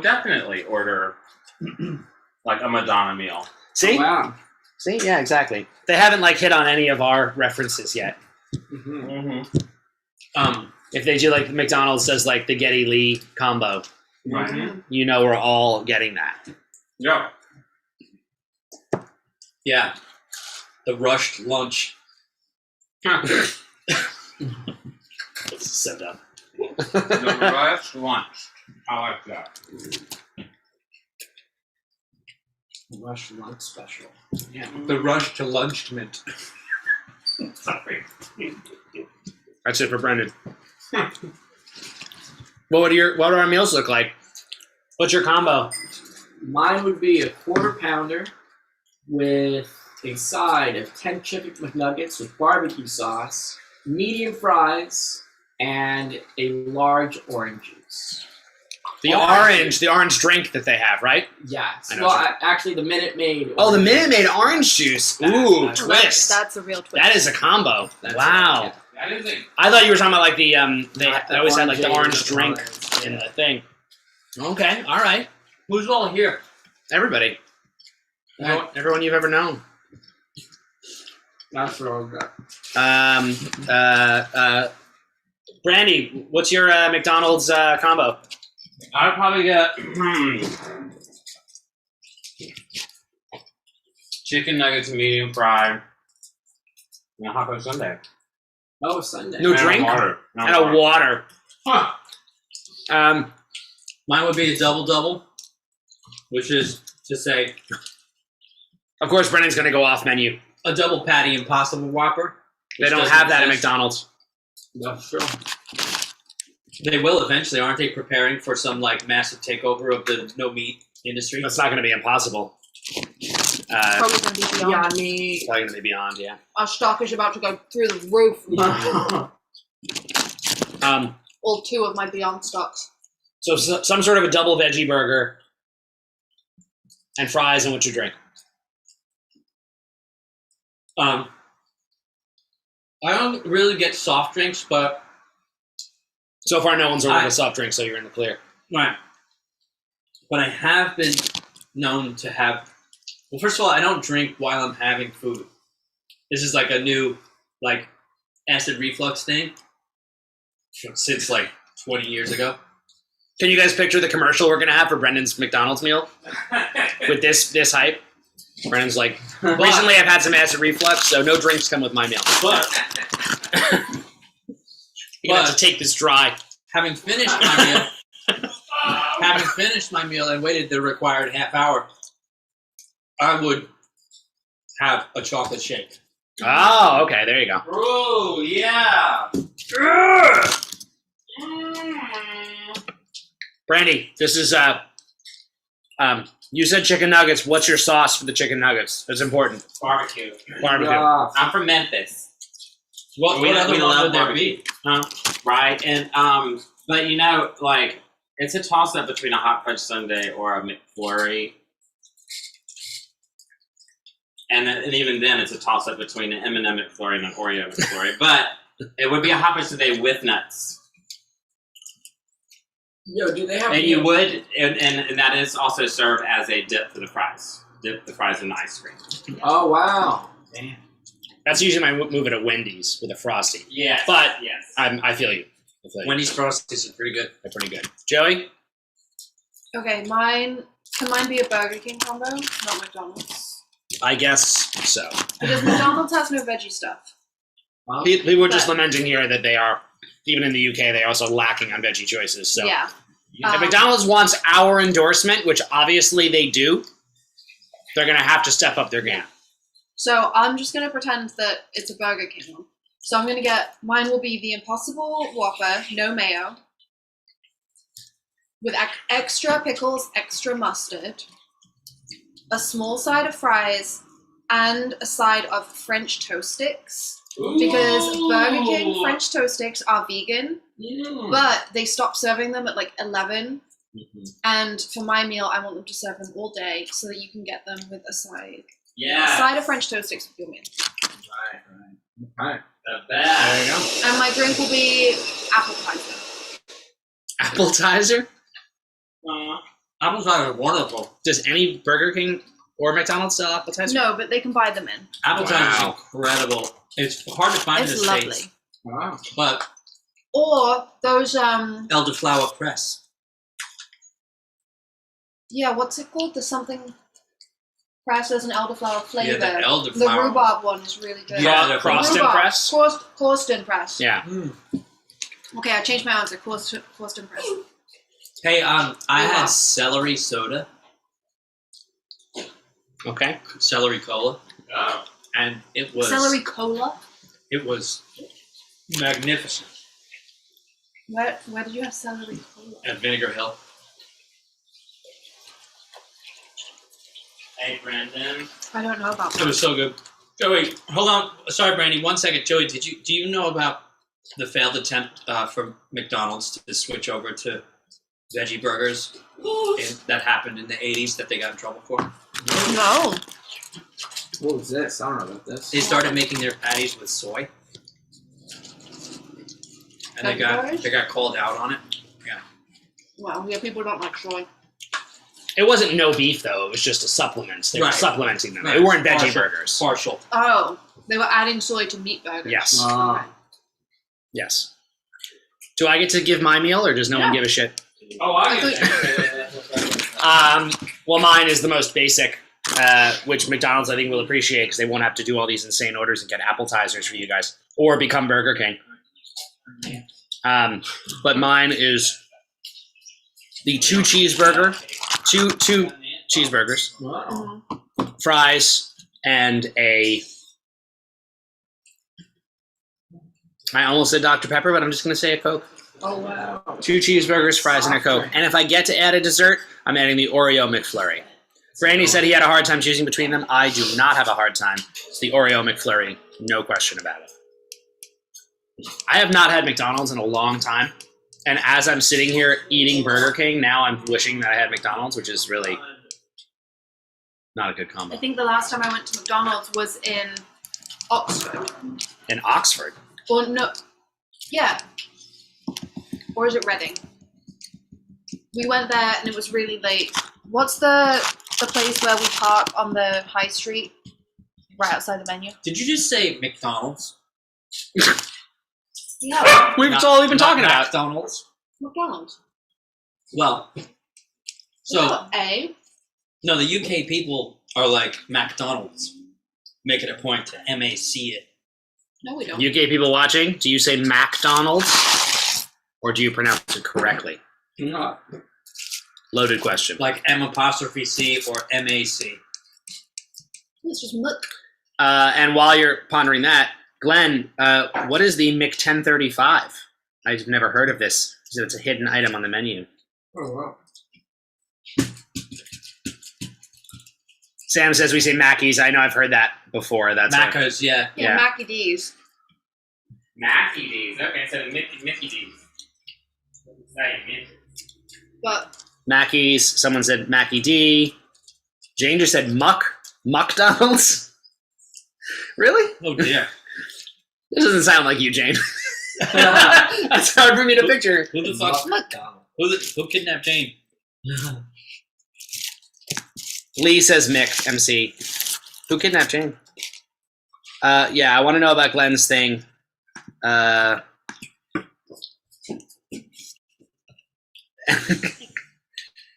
definitely order like a Madonna meal. See? Wow. See? Yeah, exactly. They haven't like hit on any of our references yet. Mm-hmm. If they do like McDonald's does like the Getty Lee combo, Right. we're all getting that. Yeah. Yeah. The rushed lunch. So dumb. The rushed lunch. I like that. Rush lunch special. Yeah. The rush to lunchment. Sorry. That's it for Brendan. What do our meals look like? What's your combo? Mine would be a quarter pounder with a side of 10 chicken McNuggets with barbecue sauce, medium fries, and a large orange juice. The orange drink that they have, right? Yes. I know Well, what actually, the Minute Maid. Oh, the Minute Maid orange juice. Ooh, twist. That's a real twist. That is a combo. That's Wow. it, That is it. I thought you were talking about like the they Not the always had like the orange orange drink orange. in the thing. Okay, all right. Who's all here? Everybody. Everyone you've ever known. That's what I've got. Brandy, what's your McDonald's combo? I'd probably get chicken nuggets, medium fried, and a hot dog sundae. Oh, Sunday. No And drink? water. And a water. Huh. Mine would be a double-double, which is to say Of course, Brendan's going to go off menu. a double patty Impossible Whopper. They which don't doesn't have that at exist. McDonald's. That's true. They will eventually, aren't they? Preparing for some like massive takeover of the no meat industry. That's not going to be impossible. Probably going to be beyond. Yummy. Probably going to be beyond, yeah. Our stock is about to go through the roof. All two of my Beyond stocks. So some sort of a double veggie burger and fries, and what's your drink? I don't really get soft drinks, but So far, no one's ordered a soft drink, so you're in the clear. Right. But I have been known to have. Well, first of all, I don't drink while I'm having food. This is like a new, like, acid reflux thing since like 20 years ago. Can you guys picture the commercial we're gonna have for Brendan's McDonald's meal with this hype? Brendan's like, recently I've had some acid reflux, so no drinks come with my meal. But You have to take this dry. having finished my meal and waited the required half hour, I would have a chocolate shake. Oh, okay, there you go. Oh yeah. Brandy, this is you said chicken nuggets. What's your sauce for the chicken nuggets? That's important. Barbecue. Barbecue. Yeah. I'm from Memphis. What We other one love would there barbecue. be? Right? And but you know, like it's a toss up between a hot fudge sundae or a McFlurry. And even then, it's a toss up between an M&M McFlurry and an Oreo McFlurry. But it would be a hot fudge sundae with nuts. Yo, do they have? And you would, and that is also served as a dip for the fries. Dip the fries in ice cream. Oh wow. Damn. That's usually my move at a Wendy's with a Frosty. Yes. But yes. I feel you. Wendy's Frosties are pretty good. They're pretty good. Joey? Okay, can mine be a Burger King combo, not McDonald's? I guess so. Because McDonald's has no veggie stuff. People were just lamenting here that they are, even in the UK, they're also lacking on veggie choices. So Yeah. if McDonald's wants our endorsement, which obviously they do, they're going to have to step up their game. So I'm just gonna pretend that it's a Burger King one. So I'm gonna get mine will be the Impossible Whopper, no mayo, with extra pickles, extra mustard, a small side of fries, and a side of French toast sticks. Because Burger King French toast sticks are vegan, but they stop serving them at like 11. And for my meal, I want them to serve them all day so that you can get them with a side. Yeah. A side of French toast sticks with your meal. Right. The best. There you go. And my drink will be appetizer. Appetizer? Appetizers are wonderful. Does any Burger King or McDonald's sell appetizer? No, but they can buy them in. Appetizers Wow. are incredible. It's hard to find in It's the lovely. States, Wow. but Or those Elderflower Press. yeah, what's it called? There's something pressed as an elderflower flavor. Yeah, the elderflower. The rhubarb one is really good. Yeah, they're Croston Rhubarb. Press? Corsten press. Yeah. Okay, I changed my answer. Corsten press. Hey, I had celery soda, Okay. celery cola, Oh. and it was Celery cola. It was magnificent Where did you have celery cola? at Vinegar Hill. Hey, Brandon. I don't know about It that. was so good. Joey, hold on. Sorry, Brandy. 1 second. Joey, do you know about the failed attempt for McDonald's to switch over to veggie burgers that happened in the 80s that they got in trouble for? No. What was this? I don't know about this. They started making their patties with soy, and they got called out on it. Well, yeah, people don't like soy. It wasn't no beef, though. It was just a supplement. They were Right. supplementing them. Right. They weren't veggie Partial. burgers. Partial. Oh, they were adding soy to meat burgers. Yes. Ah. Yes. Do I get to give my meal, or does no one give a shit? Oh, I get Well, mine is the most basic, which McDonald's I think will appreciate because they won't have to do all these insane orders and get appetizers for you guys, or become Burger King. But mine is the two cheeseburgers, Wow. fries, and I almost said Dr. Pepper, but I'm just going to say a Coke. Oh wow. 2 cheeseburgers, fries, and a Coke. And if I get to add a dessert, I'm adding the Oreo McFlurry. Brandy said he had a hard time choosing between them. I do not have a hard time. It's the Oreo McFlurry, no question about it. I have not had McDonald's in a long time. And as I'm sitting here eating Burger King, now I'm wishing that I had McDonald's, which is really not a good I combo. think the last time I went to McDonald's was in Oxford. In Oxford. Or no, yeah. Or is it Reading? We went there and it was really late. What's the place where we park on the high street? Right outside the menu. Did you just say McDonald's? No, We've Not- all we've been not talking about. McDonald's. McDonald's. Well, so A. no, the UK people are like McDonald's. Make it a point to MAC it. No, we don't. UK people watching, do you say McDonald's or do you pronounce it correctly? No. Loaded question. Like M''C or MAC. It's just Mc. And while you're pondering that, Glenn, what is the Mc 1035? I've never heard of this. So it's a hidden item on the menu. Oh, wow. Sam says we say Mackey's. I know I've heard that before. That's it. Macca's, yeah. Yeah, Yeah. Mackie D's. Mackie D's. Okay, instead of Mickey D's. What's that you mean? But Mackey's. Someone said Mackie D. Jane just said McDonald's. Really? Oh dear. This doesn't sound like you, Jane. That's hard for me to picture. Who the fuck? McDonald's. Who kidnapped Jane? Lee says Mick, MC. Who kidnapped Jane? Yeah, I want to know about Glenn's thing.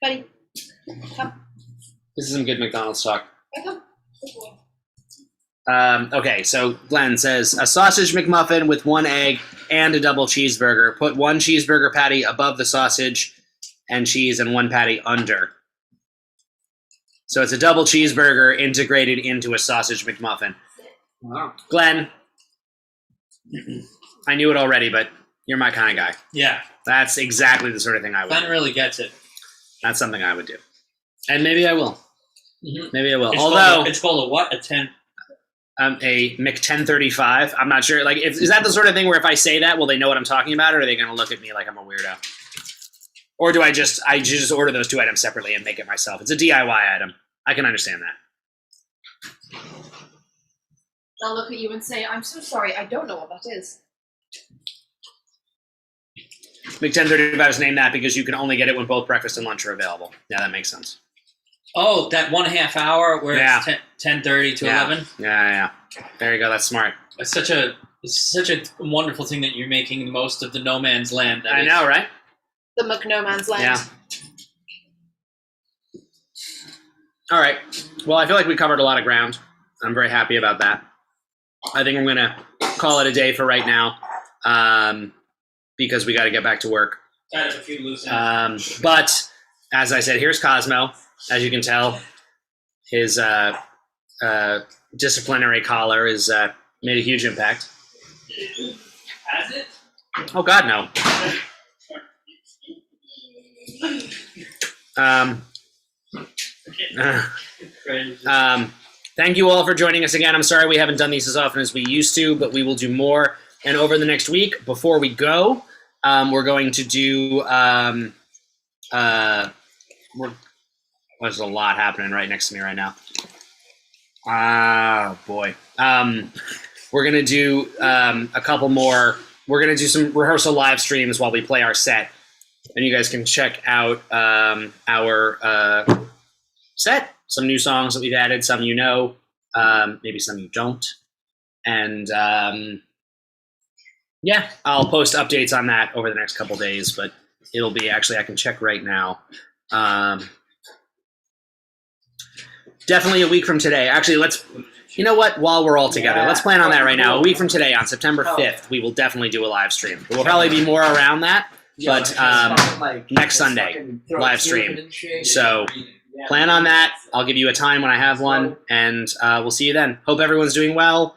buddy, come. This is some good McDonald's talk. Come. Okay, so Glenn says a sausage McMuffin with 1 egg and a double cheeseburger. Put 1 cheeseburger patty above the sausage and cheese and 1 patty under. So it's a double cheeseburger integrated into a sausage McMuffin. Wow. Glenn, I knew it already, but you're my kind of guy. Yeah, That's exactly the sort of thing I would Glenn do. really gets it. That's something I would do. And maybe I will. Mhm. Maybe I will. It's Although called it's called a what? A 10. a Mc 1035, I'm not sure. Like, is that the sort of thing where if I say that, will they know what I'm talking about, or are they going to look at me like I'm a weirdo? Or do I just order those 2 items separately and make it myself? It's a DIY item. I can understand that. I'll look at you and say, I'm so sorry, I don't know what that is. Mc 1035 is named that because you can only get it when both breakfast and lunch are available. Yeah, that makes sense. Oh, that 1.5 hour where Yeah. it's 10:30 to Yeah. 11. Yeah. There you go. That's smart. It's such a wonderful thing that you're making the most of the no man's land. That I is. know, right? The McNoman's Land. Yeah. All right. Well, I feel like we covered a lot of ground. I'm very happy about that. I think I'm going to call it a day for right now because we got to get back to work. Got a few loose ends. But as I said, here's Cosmo. As you can tell, his disciplinary collar has made a huge impact. Has it? Oh, God, no. Thank you all for joining us again. I'm sorry we haven't done these as often as we used to, but we will do more. And over the next week, before we go, we're going to do there's a lot happening right next to me right now. Oh boy. We're gonna do a couple more. We're gonna do some rehearsal live streams while we play our set, and you guys can check out our set. Some new songs that we've added, some you know, maybe some you don't, and yeah, I'll post updates on that over the next couple days. But it'll be actually I can check right now. Definitely a week from today. Actually, you know what? While we're all together, let's plan on that right now. A week from today, on September 5th, we will definitely do a live stream. There will probably be more around that, but next Sunday, live stream. So plan on that. I'll give you a time when I have one, and we'll see you then. Hope everyone's doing well.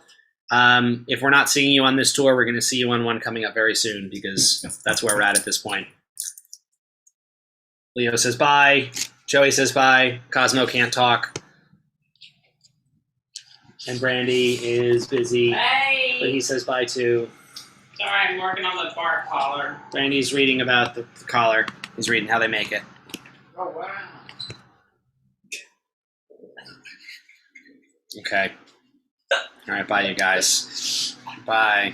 If we're not seeing you on this tour, we're going to see you on one coming up very soon because that's where we're at this point. Leo says bye. Joey says bye. Cosmo can't talk. And Brandy is busy, but Hey! he says bye too. Sorry, I'm working on the bar collar. Brandy's reading about the collar. He's reading how they make it. Oh, wow. Okay. All right, bye, you guys. Bye.